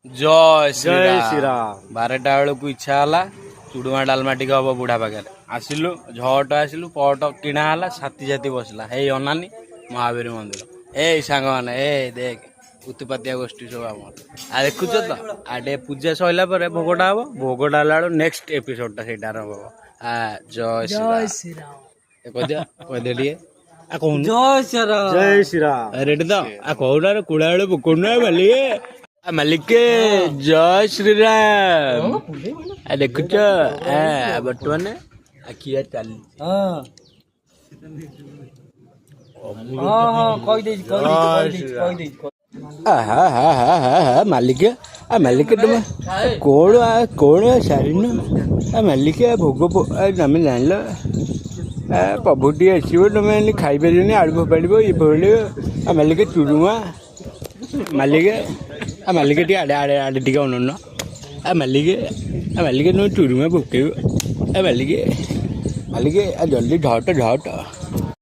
जय जय श्री राम। 12टा बेलू इच्छा है चुड़ुमा डालमा टी हम बुढ़ा पाखे आसिलु झट आसिलु पट किणा है साथी साथी बसला हे अनानी महावीर मंदिर ए सांग मैंने ए देख उत्पातिया गोष्ठी सब आम आ देखुच तो आटे पूजा सरला भोगटा हम भोगटा है नेक्स्ट एपिसोडटा से आरंभ हम जय श्री राम कह टे कौन जय श्री राम। जय श्री राम। रेडी तो आ कौड़ा कुड़ा पकड़ना मालिक मालिक जय श्री राम आ देखुच बर्तमान किया चल मालिक मालिक तुम कौन कौन सारी मालिक भोग तुम जान प्रभु टी आसो तुम खाईपर आड़ फोपाड़ ये फोड़ मालिक चुड़ुमा मालिक मालिक टी आड़े आड़े आड़े टी अनन मालिक मालिक तुम चुड़ुमा पकेब मालिक मालिक जल्दी झट झट